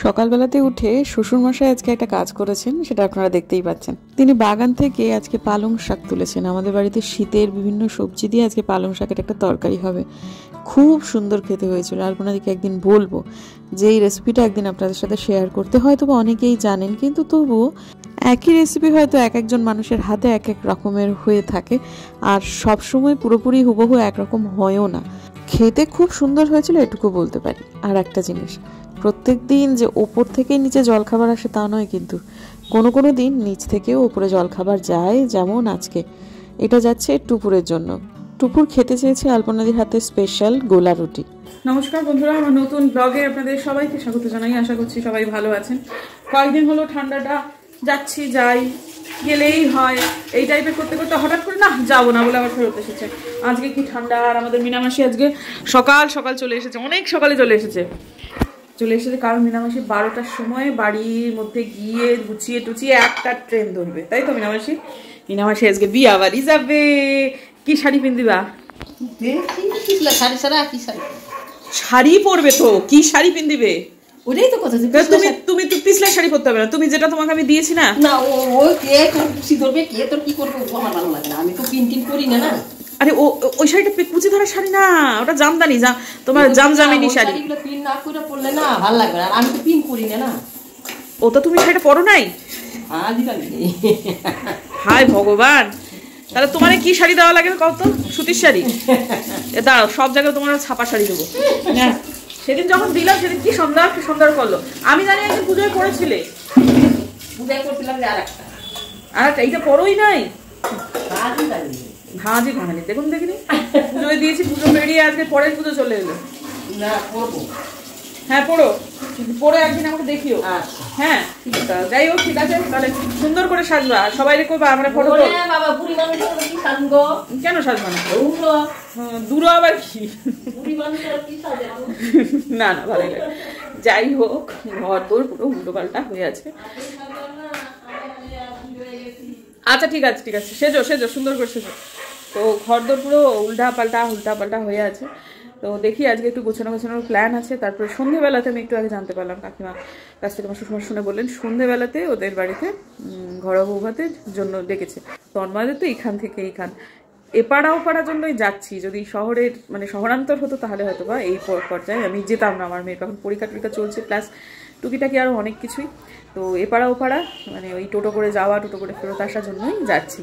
সকালবেলাতে উঠে শ্বশুরমশাই আজকে একটা কাজ করেছেন, সেটা আপনারা দেখতেই পাচ্ছেন। তিনি বাগান থেকে আজকে পালং শাক তুলেছেন। আমাদের বাড়িতে শীতের বিভিন্ন সবজি দিয়ে আজকে পালং শাকের একটা তরকারি হবে, খুব সুন্দর খেতে হয়েছিল। আর আপনাদেরকে একদিন বলবো যে এই রেসিপিটা একদিন আপনাদের সাথে শেয়ার করতে, হয়তো অনেকেই জানেন, কিন্তু তবুও একই রেসিপি হয়তো এক একজন মানুষের হাতে এক এক রকমের হয়ে থাকে, আর সবসময় পুরোপুরি হুবহু একরকম হয়ও না। খেতে খুব সুন্দর হয়েছিল এটুকু বলতে পারি। আর একটা জিনিস, প্রত্যেক দিন যে ওপর থেকে নিচে জলখাবার আসে তা নয়, কিন্তু কোনো কোনো দিন নিচ থেকেও ওপরে জলখাবার যায়, যেমন আজকে এটা যাচ্ছে টুপুরের জন্য। টুপুর খেতে চেয়েছে আলপনাদির হাতে স্পেশাল গোলা রুটি। নমস্কার বন্ধুরা, আমার নতুন ব্লগে আপনাদের সবাইকে স্বাগত জানাই। আশা করছি সবাই ভালো আছেন। কয়েকদিন হলো ঠান্ডাটা যাচ্ছি যাই গেলেই হয় এই টাইপের করতে করতে হঠাৎ করে না যাবো না বলে আবার ফেরত এসেছে। আজকে কি ঠান্ডা! আর আমাদের মিনামাসি আজকে সকাল সকাল চলে এসেছে, অনেক সকালে চলে এসেছে কারণ মিনামাসি 12টার সময় বাড়ির মধ্যে গিয়ে গুছিয়ে টুচিয়ে একটা ট্রেন ধরবে, তাই তো মিনামাসি? মিনামাসি আজকে বিয়া বাড়ি যাবে। কি শাড়ি পিন্দিবা? শাড়ি পরবে তো, কি শাড়ি পিন্দিবে? ওটাই তো কথা। তুমি তো পিছলা শাড়ি পরতে হবে না, তুমি যেটা তোমাকে আমি দিয়েছি না। না ও কে কুচি ধরবে, কে তোর কি করবে, আমার ভালো লাগে না। আমি তো পিন করি না। না আরে ওই শাড়িটা কুচি ধরা শাড়ি না, ওটা জামদানি, তোমার জামজামিনি শাড়ি। পিন না করে পরলে না ভালো লাগবে না, আমি তো পিন করি না। ও তো তুমি শাড়িটা পরো নাই? হায় ভগবান, তাহলে তোমার কি শাড়ি দেওয়া লাগে কত? সুতির শাড়ি? দাঁড়াও, সব জায়গায় তোমার ছাপা শাড়ি দেবো। হ্যাঁ, সেদিন যখন দিলাম সেদিন কি সুন্দর করলো। আমি জানি একদিন পুজোয় পড়েছিলে। পূজায় করছিলাম আর একটা এইটা পরোই নাই। ভাঁজি ভাঙালি দেখুন, দেখিনি পুজোয় দিয়েছি, পুজো বেরিয়ে আজকে পরের পুজো চলে এলো। না পরবো। হ্যাঁ পরে একদিন আমাকে দেখিও। হ্যাঁ যাই হোক, ঠিক আছে, তাহলে সুন্দর করে সাজবা, সবাই করবা, আমরা ফটো। কেন সাজবা না? দূর আবার কি? না ভালো লাগে। যাই হোক, ঘর তোর পুরো উল্টো পাল্টা হয়ে আছে। আচ্ছা ঠিক আছে সেজো সুন্দর করে সেজো। তো ঘর দোর পুরো উল্টা পাল্টা হয়ে আছে। তো দেখি আজকে একটু গোছানোর প্ল্যান আছে। তারপরে সন্ধ্যেবেলাতে আমি একটু আগে জানতে পারলাম, কাকিমা কাছ থেকে আমার শ্বশুরমশাই শুনে বললেন সন্ধ্যেবেলাতে ওদের বাড়িতে ঘরোয়া বৌভাতের জন্য ডেকেছে। তন্ময়দের তো এইখান এপাড়া ওপাড়ার জন্যই যাচ্ছি। যদি শহরের মানে শহরান্তর হতো তাহলে হয়তো বা এই পর্যায়ে আমি যেতাম না। আমার মেয়ের এখন পরীক্ষা চলছে, প্লাস টুকিটাকি আরও অনেক কিছুই। তো এপাড়া ওপাড়া মানে ওই টোটো করে যাওয়া, টোটো করে ফেরত আসার জন্যই যাচ্ছি।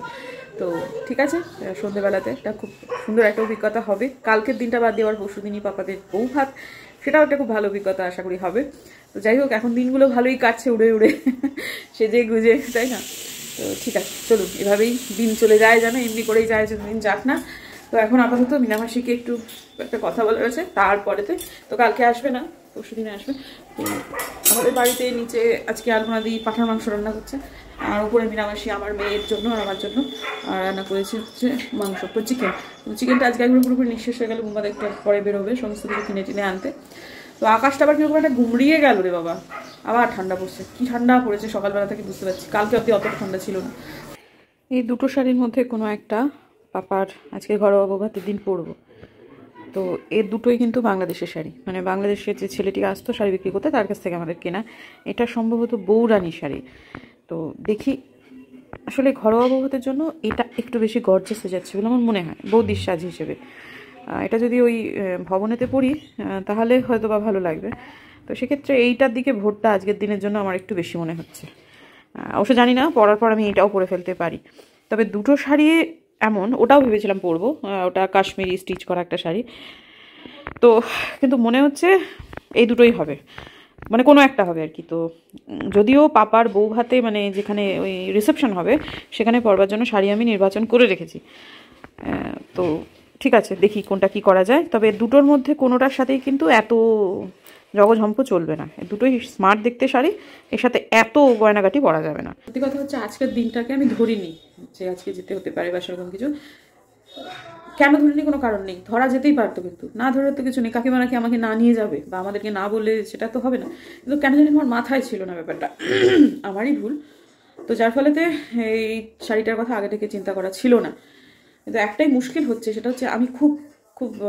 তো ঠিক আছে, সন্ধ্যেবেলাতে এটা খুব সুন্দর একটা অভিজ্ঞতা হবে। কালকের দিনটা বাদ দিয়ে আবার পরশু দিনই পাপাদের বৌভাত, সেটাও একটা খুব ভালো অভিজ্ঞতা আশা করি হবে। তো যাই হোক, এখন দিনগুলো ভালোই কাটছে উড়ে সেজে গুজে, তাই না? তো ঠিক আছে, চলুন, এভাবেই দিন চলে যায়, যেন এমনি করেই যায়, দিন যাক না। তো এখন আপাতত মিনামাসিকে একটু একটা কথা বলার আছে, তারপরেতে তো কালকে আসবে না, পরশু দিনে আসবে। তো আমাদের বাড়িতে নিচে আজকে আলপনাদি পাঁঠার মাংস রান্না করছে, আর উপরে মিনামাসি আমার মেয়ের জন্য আর আমার জন্য রান্না করেছে হচ্ছে মাংস, তো চিকেনটা আজকে একবার পুরোপুরি নিঃশেষ হয়ে গেল। বুম্বাদ একটা পরে বেরোবে সমস্ত কিছু কিনে আনতে। তো আকাশটা আবার কিরকম একটা গুমড়িয়ে গেল রে বাবা, আবার ঠান্ডা পড়ছে। কি ঠান্ডা পড়েছে সকালবেলা থেকে বুঝতে পারছি, কালকে অব্দি অত ঠান্ডা ছিল না। এই দুটো শাড়ির মধ্যে কোনো একটা পাপার আজকে ঘরোয়া বৌভাতের দিন পরবো। তো এর দুটোই কিন্তু বাংলাদেশের শাড়ি, মানে বাংলাদেশের যে ছেলেটি আসতো শাড়ি বিক্রি করতে তার কাছ থেকে আমাদের কেনা। এটা সম্ভবত বৌরানী শাড়ি। তো দেখি, আসলে ঘরোয়া বৌভাতের জন্য এটা একটু বেশি গর্জাস হয়ে যাচ্ছে বলে আমার মনে হয় বৌদির সাজ হিসেবে। এটা যদি ওই ভবনেতে পরি তাহলে হয়তো বা ভালো লাগবে। তো সেক্ষেত্রে এইটার দিকে ভোটটা আজকের দিনের জন্য আমার একটু বেশি মনে হচ্ছে। অবশ্য জানি না, পরার পর আমি এটাও পরে ফেলতে পারি। তবে দুটো শাড়ি এমন, ওটাও ভেবেছিলাম পরবো, ওটা কাশ্মীরি স্টিচ করা একটা শাড়ি। তো কিন্তু মনে হচ্ছে এই দুটোই হবে, মানে কোনো একটা হবে আর কি। তো যদিও পাপার বৌভাতে মানে যেখানে ওই রিসেপশন হবে সেখানে পরবার জন্য শাড়ি আমি নির্বাচন করে রেখেছি। তো ঠিক আছে, দেখি কোনটা কি করা যায়। তবে দুটোর মধ্যে কোনোটার সাথেই কিন্তু এত জগঝম্প চলবে না, দুটোই স্মার্ট দেখতে শাড়ি, এর সাথে এত গয়নাগাটি পরা যাবে না। সত্যি কথা হচ্ছে আজকের দিনটাকে আমি ধরিনি যে আজকে যেতে হতে পারে বা সেরকম কিছু। কেন ধরিনি কোনো কারণ নেই, ধরা যেতেই পারতো, কিন্তু না ধরার তো কিছু নেই। কাকিমা নাকি আমাকে না নিয়ে যাবে বা আমাদেরকে না বললে সেটা তো হবে না, কিন্তু কেন জানি আমার মাথায় ছিল না ব্যাপারটা, আমারই ভুল। তো যার ফলেতে এই শাড়িটার কথা আগে থেকে চিন্তা করা ছিল না। কিন্তু একটাই মুশকিল হচ্ছে, সেটা হচ্ছে আমি খুব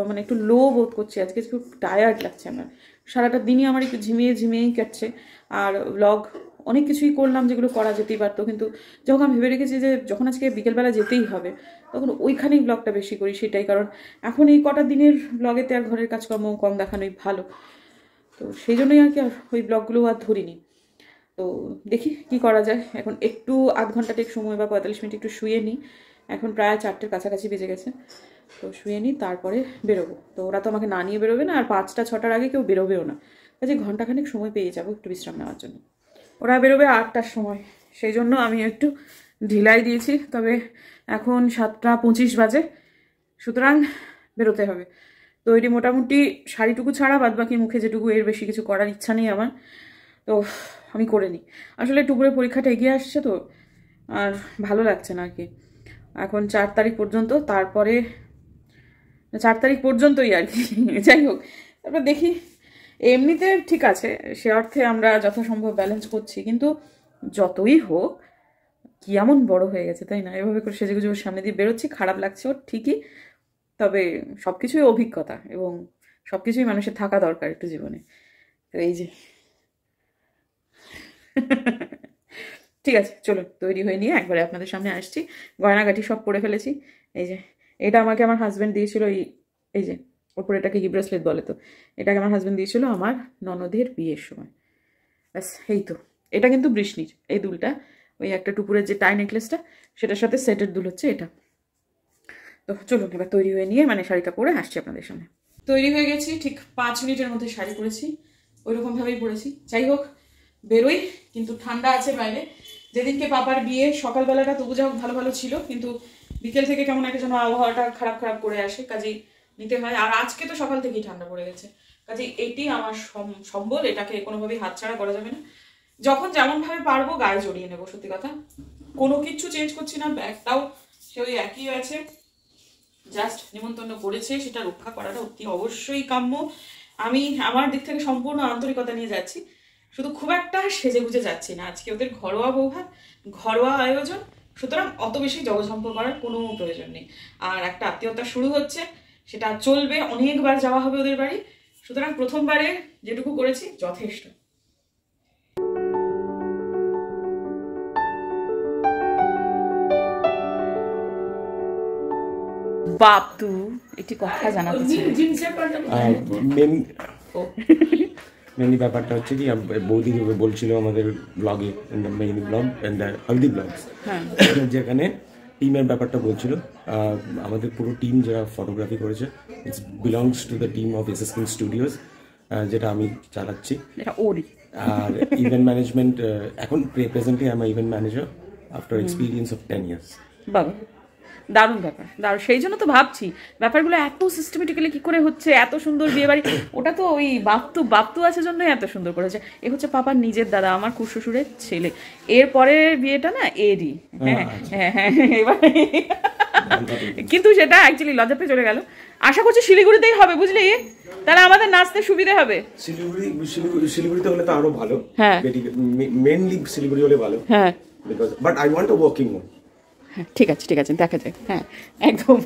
মানে একটু লো বোধ করছি আজকে, খুব টায়ার্ড লাগছে আমার সারাটা দিনই আমার একটু ঝিমিয়েই কাটছে। আর ব্লগ অনেক কিছুই করলাম যেগুলো করা যেতেই পারতো, কিন্তু যখন আমি ভেবে রেখেছি যে যখন আজকে বিকেলবেলা যেতেই হবে তখন ওইখানেই ব্লগটা বেশি করি, সেটাই। কারণ এখন এই কটা দিনের ব্লগেতে আর ঘরের কাজকর্ম কম দেখানোই ভালো, তো সেই জন্যই আর কি ওই ব্লগগুলো আর ধরিনি। তো দেখি কি করা যায়। এখন একটু আধ ঘন্টাটা সময় বা 45 মিনিট একটু শুয়ে নিই। এখন প্রায় 4টের কাছাকাছি বেজে গেছে, তো শুয়ে নিই, তারপরে বেরোবো। তো ওরা তো আমাকে না নিয়ে বেরোবে না, আর 5টা 6টার আগে কেউ বেরোবেও না, কাজে ঘন্টাখানেক সময় পেয়ে যাবো একটু বিশ্রাম নেওয়ার জন্য। ওরা বেরোবে 8টার সময়, সেই জন্য আমি একটু ঢিলাই দিয়েছি। তবে এখন 7টা 25 বাজে, সুতরাং বেরোতে হবে। তৈরি মোটামুটি শাড়িটুকু ছাড়া বাদ বাকি মুখে যেটুকু, এর বেশি কিছু করার ইচ্ছা নেই আমার, তো আমি করে নিই। আসলে টুকুরের পরীক্ষাটা এগিয়ে আসছে তো, আর ভালো লাগছে না আর কি। এখন 4 তারিখ পর্যন্ত, তারপরে 4 তারিখ পর্যন্তই আর কি। যাই হোক, তারপর দেখি। এমনিতে ঠিক আছে, সে অর্থে আমরা যথাসম্ভব ব্যালেন্স করছি, কিন্তু যতই হোক কি এমন বড় হয়ে গেছে, তাই না? এভাবে করে সেজেগুজে ওর সামনে দিয়ে বেরোচ্ছি, খারাপ লাগছে ওর ঠিকই, তবে সব কিছুই অভিজ্ঞতা এবং সব কিছুই মানুষের থাকা দরকার একটু জীবনে। তো এই যে ঠিক আছে, চলুন তৈরি হয়ে নিয়ে একবারে আপনাদের সামনে আসছি। গয়নাগাটি সব পরে ফেলেছি। এই যে এটা আমাকে আমার হাজব্যান্ড দিয়েছিল, এই যে ওপরে এটাকে হি ব্রেসলেট বলে, তো এটাকে আমার হাজব্যান্ড দিয়েছিল আমার ননদের বিয়ের সময়। ব্যাস, এই তো। এটা কিন্তু বৃষ্ণির এই দুলটা, ওই একটা টুকুরের যে টাই নেকলেসটা সেটার সাথে সেটের দুল হচ্ছে এটা। তো চলুন এবার তৈরি হয়ে নিয়ে মানে শাড়িটা পরে আসছি আপনাদের সামনে। তৈরি হয়ে গেছি, ঠিক 5 মিনিটের মধ্যে শাড়ি পরেছি, ওইরকমভাবেই পরেছি। যাই হোক, বেরোই, কিন্তু ঠান্ডা আছে বাইরে। যেদিনকে পাপার বিয়ে সকালবেলাটা তবু যা ভালো ভালো ছিল, কিন্তু বিকেল থেকে কেমন একটা যেন আবহাওয়াটা খারাপ করে আসে, কাজেই নিতে হয়। আর আজকে তো সকাল থেকেই ঠান্ডা পড়ে গেছে, কাজেই এটি আমার সম্বল, এটাকে কোনোভাবেই হাতছাড়া করা যাবে না। যখন যেমনভাবে পারবো গায়ে জড়িয়ে নেবো, সত্যি কথা। কোনো কিছু চেঞ্জ করছি না, ব্যাগটাও সে ওই একই আছে, জাস্ট নিমন্ত্রণ করেছে সেটা রক্ষা করাটা অতি অবশ্যই কাম্য। আমি আমার দিক থেকে সম্পূর্ণ আন্তরিকতা নিয়ে যাচ্ছি, শুধু খুব একটা সেজে গুজে যাচ্ছি না। আজকে ওদের ঘরোয়া বৌভাত, ঘরোয়া আয়োজন, সুতরাং অত বেশি জগজম্প করার কোনো প্রয়োজন নেই। আর একটা আত্মীয়তা শুরু হচ্ছে, সেটা চলবে, অনেকবার যাওয়া হবে ওদের বাড়ি, সুতরাং প্রথমবারে যেটুকু করেছি যথেষ্ট। বাপু একটি কথা জানাতে চাই। মেনলি ব্যাপারটা হচ্ছে কি, বৌদি বলছিল আমাদের ব্লগে, main blog and Haldi blogs, যেখানে টিমের ব্যাপারটা বলছিল। আমাদের পুরো টিম যারা ফটোগ্রাফি করেছে, it's belongs to the team of এসএসকিন স্টুডিওস, যেটা আমি চালাচ্ছি। আর ইভেন্ট ম্যানেজমেন্ট, এখন presently I am event manager after experience of 10 years। বাবা, দারুণ ব্যাপার, দারুণ। সেই জন্য তো ভাবছি ব্যাপারগুলো এত সিস্টেমেটিক্যালি কি করে হচ্ছে, এত সুন্দর বিয়ে বাড়ি। ওটা তো ওই বাপ্তু আছে জন্যই এত সুন্দর করেছে। এ হচ্ছে পাপার নিজের দাদা, আমার খুড়শ্বশুরের ছেলে। এরপরের বিয়েটা না এরই। হ্যাঁ হ্যাঁ হ্যাঁ, এবার কিন্তু সেটা অ্যাকচুয়ালি লজ্জাতে চলে গেল। আশা করছি শিলিগুড়িতেই হবে, বুঝলি, তাহলে আমাদের নাচতে সুবিধা হবে। শিলিগুড়িতে হলে তো আরো ভালো। হ্যাঁ, মেইনলি শিলিগুড়ি হলে ভালো। হ্যাঁ, but I want a working one. ঠিক আছে ঠিক আছে, দেখা যায়। হ্যাঁ একদম,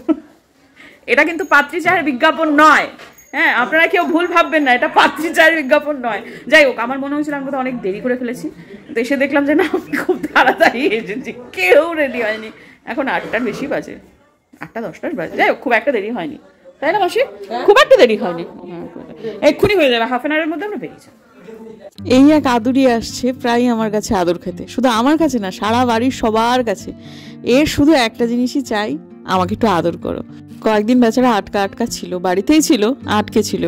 এটা কিন্তু পাত্রী চায়ের বিজ্ঞাপন নয়। হ্যাঁ, আপনারা কেউ ভুল ভাববেন না, এটা পাত্রী চায়ের বিজ্ঞাপন নয়। যাই হোক, আমার মনে হয়েছিল আমি কোথাও অনেক দেরি করে ফেলেছি, তো এসে দেখলাম যে না, আমি খুব তাড়াতাড়ি এসেছি, কেউ রেডি হয়নি। এখন 8টার বেশি বাজে, 8টা 10টার বাজে। যাই হোক, খুব একটা দেরি হয়নি, তাই না মাসি? খুব একটা দেরি হয়নি, এক্ষুনি হয়ে যাবে, হাফ অ্যান আওয়ারের মধ্যে আমরা বেরিয়ে যাবো। এই এক আদুরি আসছে প্রায় আমার কাছে আদর খেতে, শুধু আমার কাছে না, সারা বাড়ির সবার কাছে। এর শুধু একটা জিনিসই চাই, আমাকে একটু আদর করো। কয়েকদিন বেচারা আটকা ছিল, বাড়িতেই ছিল, আটকে ছিল,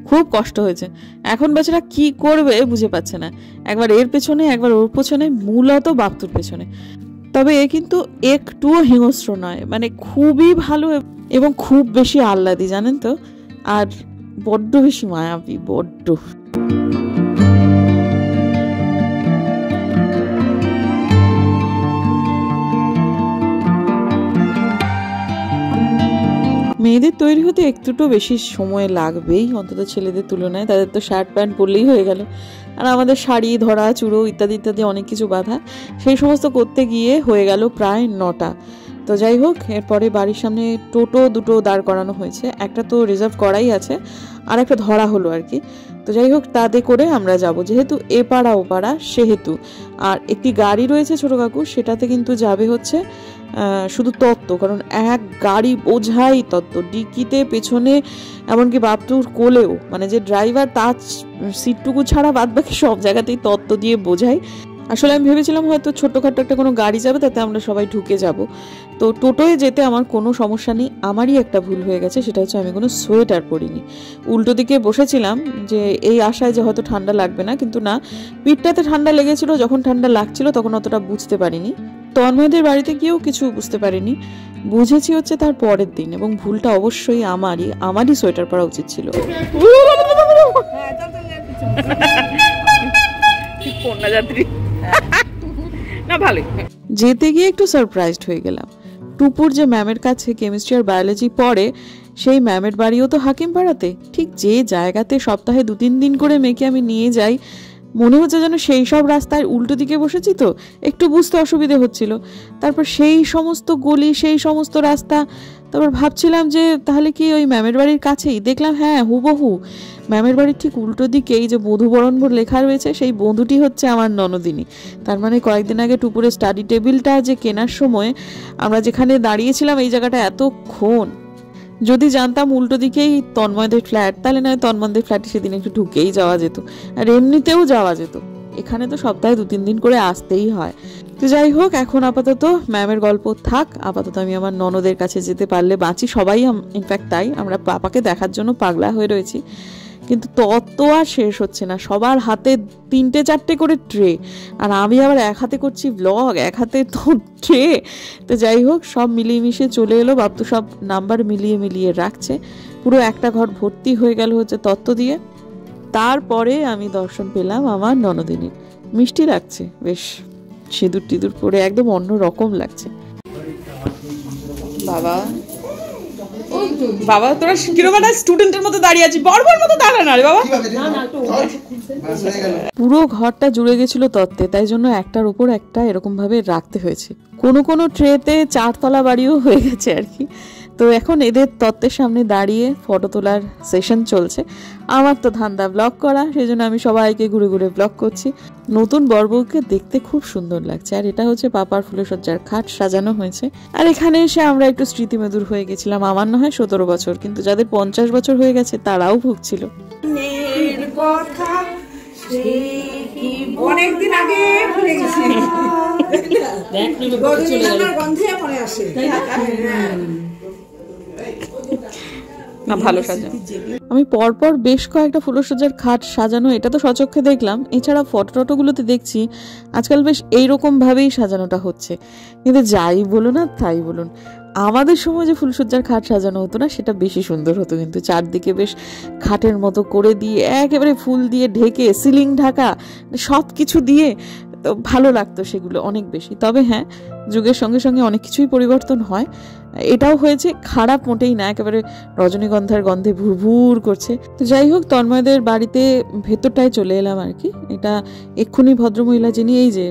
খুব কষ্ট হয়েছে। এখন বেচারা কি করবে বুঝে পাচ্ছে না, একবার এর পেছনে একবার ওর পেছনে, মূলত বাপ্তুর পেছনে। তবে এ কিন্তু একটুও হিংস্র নয়, মানে খুবই ভালো এবং খুব বেশি আহ্লাদি, জানেন তো, আর বড্ড বেশি মায়াবী, বড্ড। মেয়েদের তৈরি হতে একটুটো বেশি সময় লাগবেই, অন্তত ছেলেদের তুলনায়। তাদের তো শার্ট প্যান্ট পরলেই হয়ে গেল, আর আমাদের শাড়ি ধরা, চূড়ো ইত্যাদি ইত্যাদি অনেক কিছু বাঁধা, সেই সমস্ত করতে গিয়ে হয়ে গেল প্রায় 9টা। তো যাই হোক, এরপরে বাড়ির সামনে টোটো দুটো দাঁড় করানো হয়েছে, একটা তো রিজার্ভ করাই আছে, আর একটা ধরা হলো আর কি। তো যাই হোক তাতে করে আমরা যাব, যেহেতু এ পাড়া ও পাড়া সেহেতু। আর একটি গাড়ি রয়েছে ছোট কাকু, সেটাতে কিন্তু যাবে হচ্ছে শুধু তত্ত্ব, কারণ এক গাড়ি বোঝাই তত্ত্ব, ডিকিতে পেছনে এমনকি বাপটুর কোলেও, মানে যে ড্রাইভার তার সিটটুকু ছাড়া বাদ বাকি সব জায়গাতেই তত্ত্ব দিয়ে বোঝাই। আসলে আমি ভেবেছিলাম হয়তো ছোট্টখাটো একটা কোনো গাড়ি যাবে, তাতে আমরা সবাই ঢুকে যাব। তো টোটোয় যেতে আমার কোনো সমস্যা নেই। আমারই একটা ভুল হয়ে গেছে, সেটা হচ্ছে আমি কোনো সোয়েটার পরিনি। উল্টো দিকে বসেছিলাম যে এই আশায় যে হয়তো ঠান্ডা লাগবে না, কিন্তু না, পিঠটাতে ঠান্ডা লেগেছিল। যখন ঠান্ডা লাগছিল তখন অতটা বুঝতে পারিনি। তন্ময়দের বাড়িতে গিয়েও কিছু বুঝতে পারিনি, বুঝেছি হচ্ছে তার পরের দিন। এবং ভুলটা অবশ্যই আমারই সোয়েটার পরা উচিত ছিল। যেতে গিয়ে একটু সারপ্রাইজড হয়ে গেলাম। টুপুর যে ম্যামের কাছে কেমিস্ট্রি আর বায়োলজি পড়ে, সেই ম্যামের বাড়িও তো হাকিমপাড়াতে। ঠিক যে জায়গাতে সপ্তাহে 2-3 দিন করে মেয়েকে আমি নিয়ে যাই, মনে হচ্ছে যেন সেই সব রাস্তায় উল্টো দিকে বসেছি, তো একটু বুঝতে অসুবিধে হচ্ছিল। তারপর সেই সমস্ত গলি, সেই সমস্ত রাস্তা, তারপর ভাবছিলাম যে তাহলে কি ওই ম্যামের বাড়ির কাছেই। দেখলাম হ্যাঁ, হুবহু ম্যামের বাড়ির ঠিক উল্টো দিকে এই যে বধূবরণ লেখা রয়েছে, সেই বধূটি হচ্ছে আমার ননদিনী। তার মানে কয়েকদিন আগে টুপুরে স্টাডি টেবিলটা যে কেনার সময় আমরা যেখানে দাঁড়িয়েছিলাম, এই জায়গাটা এতক্ষণ, যদি জানতাম উল্টো দিকেই তন্ময়দের ফ্ল্যাট, তাহলে নয় তন্ময়দের ফ্ল্যাটে সেদিন একটু ঢুকেই যাওয়া যেত, আর এমনিতেও যাওয়া যেত। এখানে তো সপ্তাহে 2-3 দিন করে আসতেই হয়। তো যাই হোক, এখন আপাতত ম্যামের গল্প থাক। আপাতত আমি আমার ননদের কাছে যেতে পারলে বাঁচি। সবাই ইনফ্যাক্ট তাই, আমরা পাপাকে দেখার জন্য পাগলা হয়ে রয়েছি। কিন্তু তত আর শেষ হচ্ছে না। সবার হাতে 3-4টে করে ট্রে, আর আমি আবার এক হাতে করছি ব্লগ, এক হাতে তো ট্রে। তো যাই হোক, সব মিলিয়ে মিশিয়ে চলে এলো। বাপ্তু সব নাম্বার মিলিয়ে মিলিয়ে রাখছে। পুরো একটা ঘর ভর্তি হয়ে গেল হচ্ছে তত্ত্ব দিয়ে। তারপরে আমি দর্শন পেলাম আমার ননদিনীর। মিষ্টি লাগছে বেশ, সিঁদুর টিঁদুর পরে একদম অন্য রকম লাগছে। বাবা বাবা, তোরা কিরকম একটা স্টুডেন্টের মতো দাঁড়িয়ে আছিস, বড় মতো দাঁড়া না রে বাবা। পুরো ঘরটা জুড়ে গেছিল তত্ত্বে, তাই জন্য একটার উপর একটা এরকম ভাবে রাখতে হয়েছে। কোনো ট্রেতে 4 তলা বাড়িও হয়ে গেছে আর কি। তো এখন এদের তত্ত্বের সামনে দাঁড়িয়ে ফটো তোলার সেশন চলছে। আমার তো ধান্দা ব্লগ করা, সেই জন্য আমি সবাইকে ঘুরে ঘুরে ব্লগ করছি। নতুন বরবউকে দেখতে খুব সুন্দর লাগছে। আর এটা হচ্ছে পাপার ফুলসজ্জার খাট সাজানো হয়েছে। আর এখানে এসে আমরা একটু স্মৃতিমেদুর হয়ে গেছিলাম। আমার না হয় 17 বছর, কিন্তু যাদের 50 বছর হয়ে গেছে তারাও ভুগছিল। অনেকদিন আগে ভুলে গেছি, গন্ধে মনে আসে। না, ভালো সাজানো। আমি পরপর বেশ কয়েকটা ফুলসজ্জার খাট সাজানো, এটা তো সচক্ষে দেখলাম। এছাড়া ফটোগুলোতে দেখছি আজকাল বেশ এইরকম ভাবেই সাজানোটা হচ্ছে। কিন্তু যাই বলুন আর তাই বলুন, আমাদের সময় যে ফুলসজ্জার খাট সাজানো হতো না, সেটা বেশি সুন্দর হতো। কিন্তু চারদিকে বেশ খাটের মতো করে দিয়ে একেবারে ফুল দিয়ে ঢেকে, সিলিং ঢাকা, সব কিছু দিয়ে, তো ভালো লাগতো সেগুলো অনেক বেশি। তবে হ্যাঁ, যুগের সঙ্গে সঙ্গে অনেক কিছুই পরিবর্তন হয়। এটাও হয়েছে, খারাপ মোটেই না, একেবারে রজনীগন্ধার গন্ধে ভুরভুর করছে। তো যাই হোক, তন্ময়দের বাড়িতে ভেতরটায় চলে এলাম আর কি। এটা এক্ষুনি ভদ্রমহিলা যিনি এই যে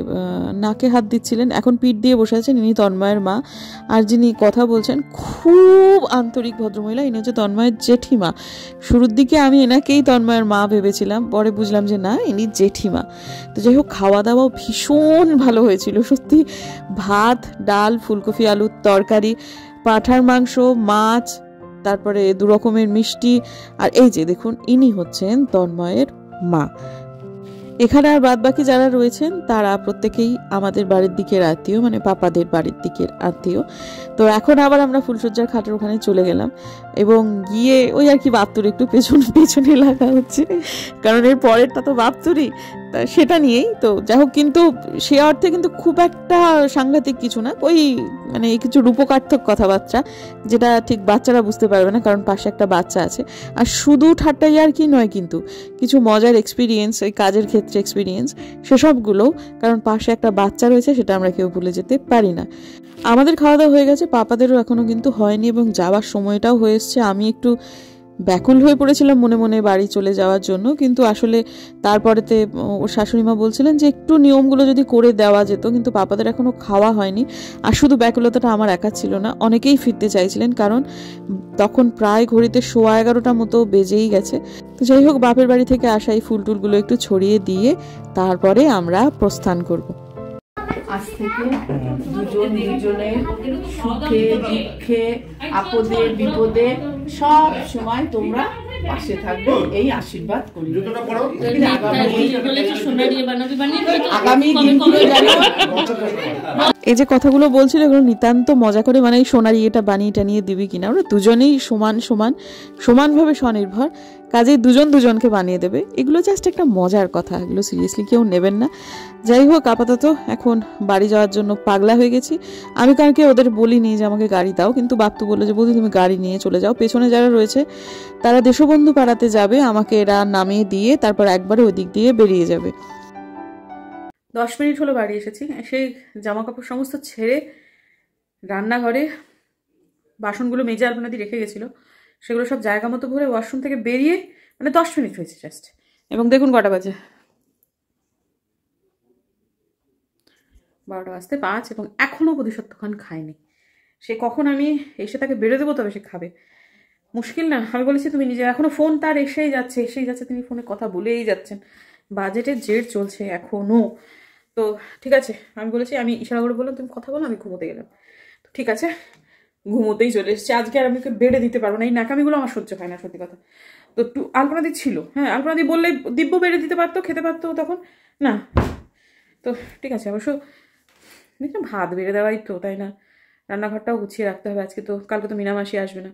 নাকে হাত দিচ্ছিলেন, এখন পিঠ দিয়ে বসে আছেন, ইনি তন্ময়ের মা। আর যিনি কথা বলছেন, খুব আন্তরিক ভদ্রমহিলা, ইনি হচ্ছে তন্ময়ের জেঠিমা। শুরুর দিকে আমি এনাকেই তন্ময়ের মা ভেবেছিলাম, পরে বুঝলাম যে না, ইনি জেঠিমা। তো যাই হোক, খাওয়া দাওয়াও ভীষণ ভালো হয়েছিল সত্যি। ভাত, ডাল, ফুলকপি আলুর তরকারি, পাঁঠার মাংস, মাছ, তারপরে 2 রকমের মিষ্টি। আর এই যে দেখুন, ইনি হচ্ছেন তন্ময়ের মা। এখানে আর বাদ বাকি যারা রয়েছেন তারা প্রত্যেকেই আমাদের বাড়ির দিকের আত্মীয়, মানে পাপাদের বাড়ির দিকের আত্মীয়। তো এখন আবার আমরা ফুলসজ্জার খাটের ওখানে চলে গেলাম এবং গিয়ে ওই আর কি বাপ্তুর একটু পেছনে লাগা হচ্ছে, কারণ এর পরেরটা তো বাপ্তুরই, সেটা নিয়েই। তো যাই হোক, কিন্তু সে অর্থে কিন্তু খুব একটা সাংঘাতিক কিছু না, ওই মানে কিছু রূপকার্থক কথাবার্তা, যেটা ঠিক বাচ্চারা বুঝতে পারবে না, কারণ পাশে একটা বাচ্চা আছে। আর শুধু ঠাট্টাই আর কি নয়, কিন্তু কিছু মজার এক্সপিরিয়েন্স, ওই কাজের ক্ষেত্রে এক্সপিরিয়েন্স, সেসবগুলো, কারণ পাশে একটা বাচ্চা রয়েছে, সেটা আমরা কেউ ভুলে যেতে পারি না। আমাদের খাওয়া দাওয়া হয়ে গেছে, পাপাদেরও এখনো কিন্তু হয়নি, এবং যাওয়ার সময়টাও হয়ে এসছে। আমি একটু ব্যাকুল হয়ে পড়েছিলাম মনে মনে বাড়ি চলে যাওয়ার জন্য, কিন্তু আসলে তারপরেতে ওর শাশুড়ি মা বলছিলেন যে একটু নিয়মগুলো যদি করে দেওয়া যেত, কিন্তু পাপাদের এখনও খাওয়া হয়নি। আর শুধু ব্যাকুলতাটা আমার একা ছিল না, অনেকেই ফিরতে চাইছিলেন, কারণ তখন প্রায় ঘড়িতে 11:15 মতো বেজেই গেছে। তো যাই হোক, বাপের বাড়ি থেকে আসা এই ফুল টুলগুলো একটু ছড়িয়ে দিয়ে তারপরে আমরা প্রস্থান করব। আজ থেকে দুজন দুজনের সুখে দুঃখে আপদে বিপদে সব সময় তোমরা পাশে থাকবে, এই আশীর্বাদ করি। আগামী দিনগুলো যেন এই যে কথাগুলো বলছিল এগুলো নিতান্ত মজা করে, মানে এই সোনার ইয়েটা বানিয়ে টানিয়ে দিবি কিনা, ওরা দুজনেই সমানভাবে স্বনির্ভর, কাজেই দুজন দুজনকে বানিয়ে দেবে। এগুলো জাস্ট একটা মজার কথা, এগুলো সিরিয়াসলি কেউ নেবেন না। যাই হোক, আপাতত এখন বাড়ি যাওয়ার জন্য পাগলা হয়ে গেছি আমি, কারণকে ওদের বলিনি যে আমাকে গাড়ি দাও, কিন্তু বাপ্তু বললো যে বৌদি তুমি গাড়ি নিয়ে চলে যাও, পেছনে যারা রয়েছে তারা দেশবন্ধু পাড়াতে যাবে, আমাকে এরা নামিয়ে দিয়ে তারপর একবারে ওই দিক দিয়ে বেরিয়ে যাবে। 10 মিনিট হলো বাড়ি এসেছি, সেই জামা কাপড় সমস্ত ছেড়ে রান্নাঘরে বাসনগুলো মেজে আলপনা দিয়ে রেখে গেছিলো, সেগুলো সব জায়গা মতো ভরে ওয়াশরুম থেকে বেরিয়ে মানে 10 মিনিট হয়েছে জাস্ট। এবং দেখুন কটা বাজে, 12টা বাজতে 5, এবং এখনও বোধিসত্ত্বখান খায়নি। সে কখন আমি এসে তাকে বেরো দেবো তবে সে খাবে, মুশকিল না। আমি বলেছি তুমি নিজে, এখনও ফোন তার এসেই যাচ্ছে, তিনি ফোনে কথা বলেই যাচ্ছেন, বাজেটের জের চলছে এখনও। তো ঠিক আছে, আমি বলেছি, আমি ইশারা করে বললাম তুমি কথা বলো, আমি ঘুমোতে গেলাম। তো ঠিক আছে, ঘুমোতেই চলে এসেছি। আজকে আর আমি ওকে বেড়ে দিতে পারবো না, এই ন্যাকামিগুলো আমার সহ্য হয় না সত্যি কথা। তো একটু আলপনা দি ছিল, হ্যাঁ আলপনা দি বললে দিব্য বেড়ে দিতে পারতো, খেতে পারতো তখন না। তো ঠিক আছে, অবশ্য ভাত বেড়ে দেওয়াই তো, তাই না? রান্নাঘরটাও গুছিয়ে রাখতে হবে আজকে, তো কালকে তো মিনা মাসি আসবে না।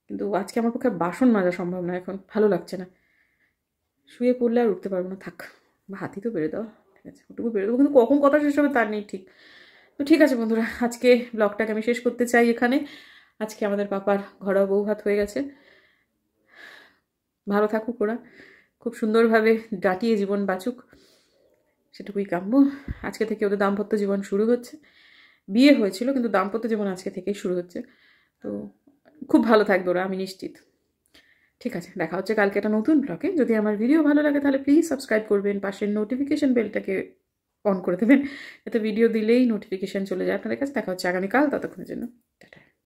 কিন্তু আজকে আমার পক্ষে বাসন মাজা সম্ভব না, এখন ভালো লাগছে না, শুয়ে পড়লে আর উঠতে পারবো না, থাক ভাতই তো বেড়ে দেওয়া, ঠিক আছে ওটুকু বেড়ে দেবো, কিন্তু কখন কথা শেষ হবে তার নেই ঠিক। তো ঠিক আছে বন্ধুরা, আজকে ব্লগটাকে আমি শেষ করতে চাই এখানে। আজকে আমাদের পাপার ঘরোয়া বউ ভাত হয়ে গেছে, ভালো থাকুক ওরা, খুব সুন্দরভাবে ডাটিয়ে জীবন বাঁচুক, সেটুকুই কাম্য। আজকে থেকে ওদের দাম্পত্য জীবন শুরু হচ্ছে, বিয়ে হয়েছিল কিন্তু দাম্পত্য জীবন আজকে থেকেই শুরু হচ্ছে। তো খুব ভালো থাকবে ওরা, আমি নিশ্চিত। ঠিক আছে, দেখা হচ্ছে কালকে একটা নতুন ব্লগে। যদি আমার ভিডিও ভালো লাগে তাহলে প্লিজ সাবস্ক্রাইব করবেন, পাশের নোটিফিকেশন বেলটাকে অন করে দেবেন, এতে ভিডিও দিলেই নোটিফিকেশান চলে যায় আপনাদের কাছে। দেখা হচ্ছে আগামীকাল, ততক্ষণের জন্য টাটা।